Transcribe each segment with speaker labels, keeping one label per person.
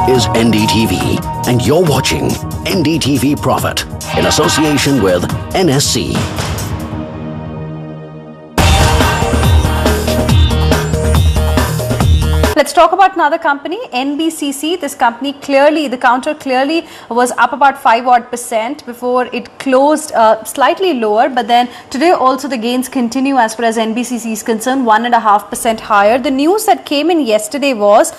Speaker 1: is NDTV, and you're watching NDTV Profit in association with NSC.
Speaker 2: Let's talk about another company, NBCC. This company clearly, the counter clearly was up about 5% before it closed slightly lower. But then today also the gains continue as far as NBCC is concerned, 1.5% higher. The news that came in yesterday was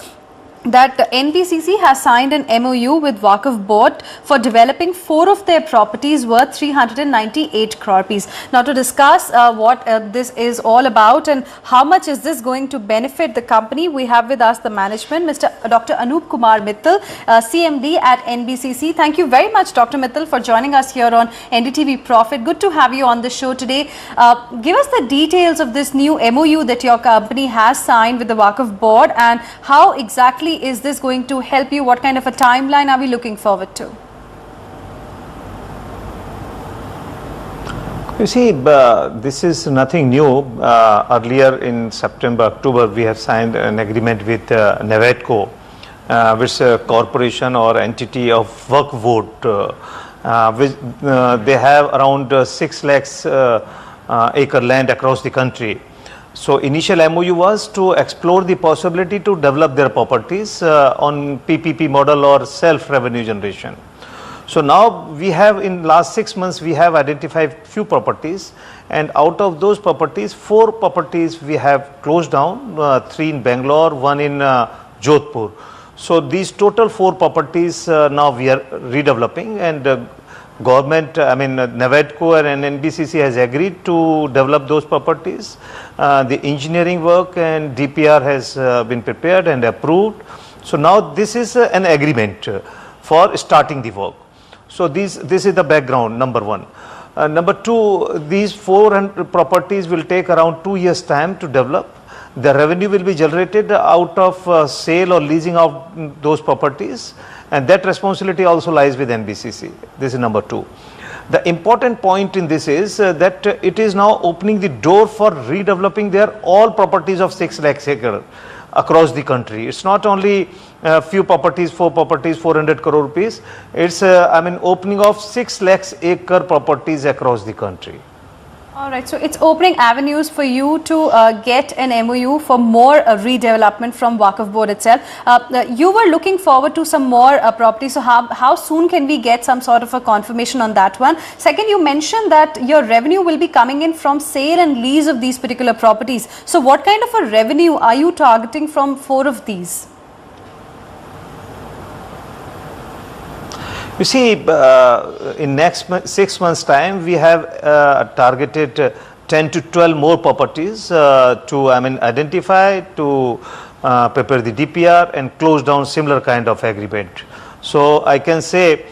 Speaker 2: that NBCC has signed an MOU with Waqf Board for developing 4 of their properties worth 398 crore rupees. Now to discuss what this is all about and how much is this going to benefit the company, we have with us the management, Dr. Anup Kumar Mittal, CMD at NBCC. Thank you very much, Dr. Mittal, for joining us here on NDTV Profit. Good to have you on the show today. Give us the details of this new MOU that your company has signed with the Waqf Board, and how exactly is this going to help you? What kind of a timeline are we looking forward to?
Speaker 3: You see, this is nothing new. Earlier in September, October, we have signed an agreement with Navedco, which is a corporation or entity of Waqf Board, which they have around 6 lakhs acre land across the country. So initial MOU was to explore the possibility to develop their properties on PPP model or self revenue generation. So now we have, in last 6 months, we have identified few properties, and out of those properties, 4 properties we have closed down, 3 in Bangalore, 1 in Jodhpur. So these total 4 properties now we are redeveloping, and government, Navedco and NBCC has agreed to develop those properties. The engineering work and DPR has been prepared and approved. So now this is an agreement for starting the work. So this is the background, number 1. Number 2, these 400 properties will take around 2 years time to develop. The revenue will be generated out of sale or leasing of those properties, and that responsibility also lies with NBCC. This is number 2. The important point in this is that it is now opening the door for redeveloping their all properties of 6 lakhs acre across the country. It's not only a few properties, 4 properties, 400 crore rupees. It's opening of 6 lakhs acre properties across the country.
Speaker 2: All right, so it's opening avenues for you to get an MOU for more redevelopment from Waqf Board itself. You were looking forward to some more properties, so how soon can we get some sort of a confirmation on that one? Second, you mentioned that your revenue will be coming in from sale and lease of these particular properties. So what kind of a revenue are you targeting from 4 of these?
Speaker 3: You see, in next 6 months time, we have targeted 10 to 12 more properties to identify, to prepare the DPR and close down similar kind of agreement. So I can say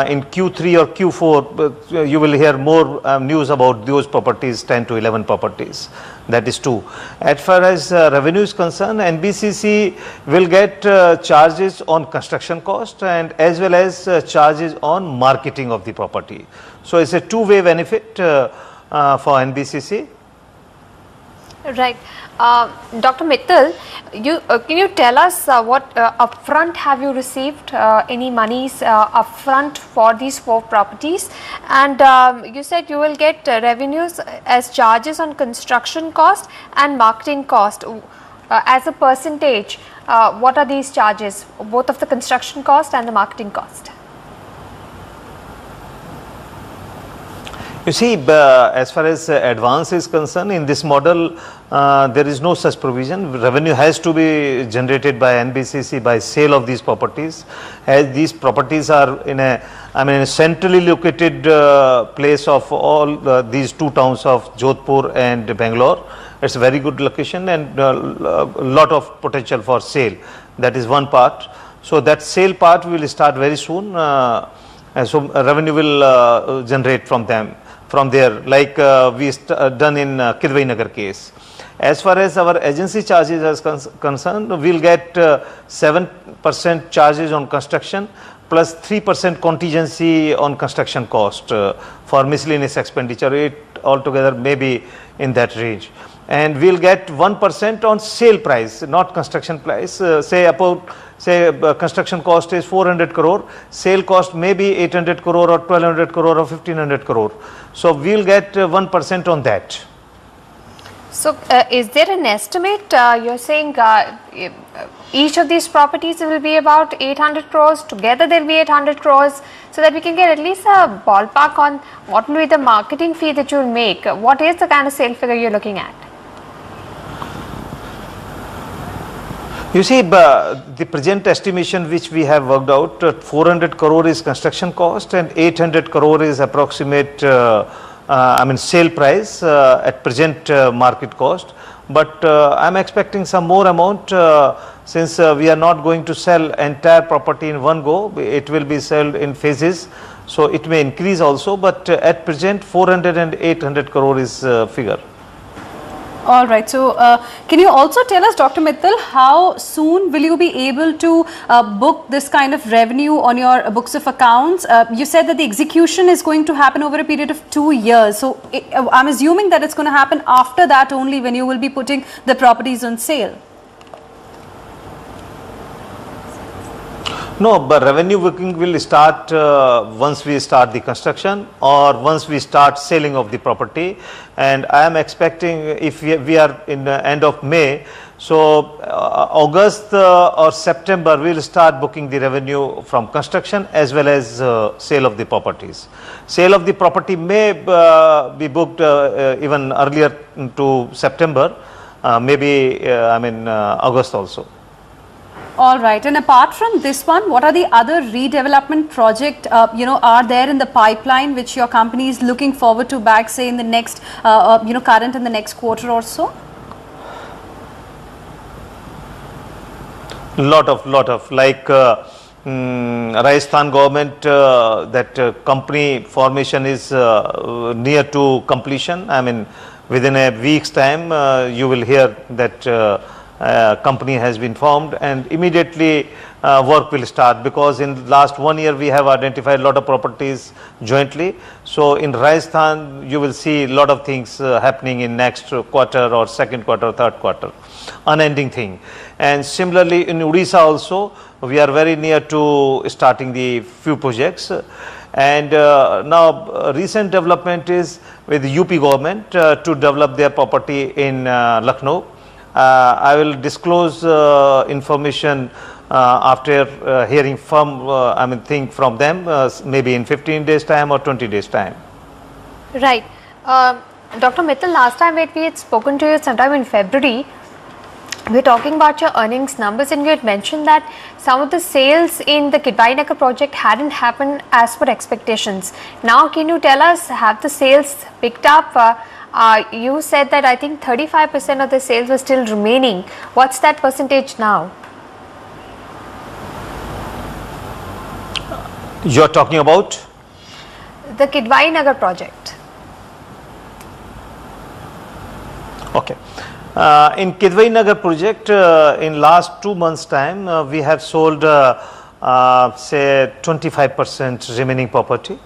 Speaker 3: in Q3 or Q4 you will hear more news about those properties, 10 to 11 properties. That is 2. As far as revenue is concerned, NBCC will get charges on construction cost and as well as charges on marketing of the property. So it's a two-way benefit for NBCC.
Speaker 4: Right. Dr. Mittal, can you tell us what upfront have you received, any monies upfront for these 4 properties, and you said you will get revenues as charges on construction cost and marketing cost. As a percentage, what are these charges, both of the construction cost and the marketing cost?
Speaker 3: You see, as far as advance is concerned, in this model, there is no such provision. Revenue has to be generated by NBCC by sale of these properties, as these properties are in a centrally located place of all these 2 towns of Jodhpur and Bangalore. It's a very good location and a lot of potential for sale. That is one part. So that sale part will start very soon. So revenue will generate from them. From there, like we done in Kidwai Nagar case. As far as our agency charges are concerned, we will get 7% charges on construction plus 3% contingency on construction cost for miscellaneous expenditure. It altogether may be in that range. And we will get 1% on sale price, not construction price. Say about say construction cost is 400 crore, sale cost may be 800 crore or 1200 crore or 1500 crore. So we'll get 1% on that.
Speaker 4: So, is there an estimate? You're saying each of these properties will be about 800 crores, together there will be 800 crores, so that we can get at least a ballpark on what will be the marketing fee that you will make. What is the kind of sale figure you're looking at?
Speaker 3: You see, the present estimation which we have worked out, 400 crore is construction cost and 800 crore is approximate sale price at present market cost. But I am expecting some more amount since we are not going to sell entire property in one go. It will be sold in phases. So it may increase also, but at present 400 and 800 crore is figure.
Speaker 2: All right. So, can you also tell us, Dr. Mittal, how soon will you be able to book this kind of revenue on your books of accounts? You said that the execution is going to happen over a period of 2 years. So, I'm assuming that it's going to happen after that only when you will be putting the properties on sale.
Speaker 3: No, but revenue booking will start once we start the construction or once we start selling of the property. And I am expecting, if we are in the end of May, so August or September we will start booking the revenue from construction as well as sale of the properties. Sale of the property may be booked even earlier to September, maybe August also.
Speaker 2: All right. And apart from this one, what are the other redevelopment project, are there in the pipeline which your company is looking forward to back, say in the next, current in the next quarter or so?
Speaker 3: Lot of like Rajasthan government, that company formation is near to completion. I mean, within a week's time, you will hear that company has been formed, and immediately work will start, because in last 1 year we have identified a lot of properties jointly. So in Rajasthan you will see a lot of things happening in next quarter or second quarter, third quarter, unending thing. And similarly in Odisha also we are very near to starting the few projects. And now recent development is with the UP government to develop their property in Lucknow. I will disclose information after hearing from, from them, maybe in 15 days time or 20 days time.
Speaker 4: Right. Dr. Mittal, last time when we had spoken to you sometime in February, we were talking about your earnings numbers, and you had mentioned that some of the sales in the Kidwai Nagar project hadn't happened as per expectations. Now can you tell us, have the sales picked up? You said that I think 35% of the sales were still remaining. What's that percentage now?
Speaker 3: You're talking about?
Speaker 4: The Kidwai Nagar project.
Speaker 3: Okay. In Kidwai Nagar project, in last 2 months time, we have sold say 25% remaining property.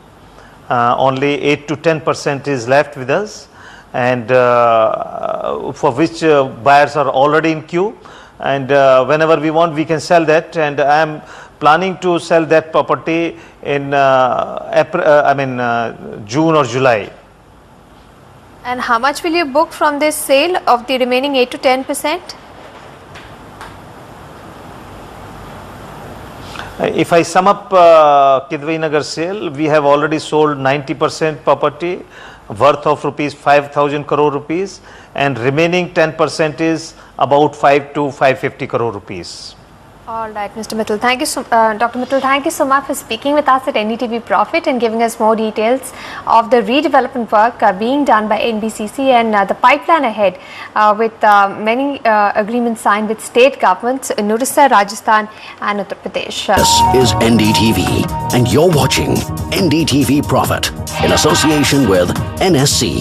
Speaker 3: Only 8 to 10% is left with us, and for which buyers are already in queue, and whenever we want we can sell that. And I am planning to sell that property in June or July.
Speaker 4: And how much will you book from this sale of the remaining 8 to 10%?
Speaker 3: If I sum up Kidwai Nagar sale, we have already sold 90% property worth of rupees 5,000 crore rupees, and remaining 10% is about 5 to 550 crore rupees.
Speaker 4: All right, Mr. Mittal, thank you so, Dr. Mittal, thank you so much for speaking with us at NDTV Profit and giving us more details of the redevelopment work being done by NBCC and the pipeline ahead with many agreements signed with state governments in Odisha, Rajasthan and Uttar Pradesh.
Speaker 1: This is NDTV and you're watching NDTV Profit in association with NSC.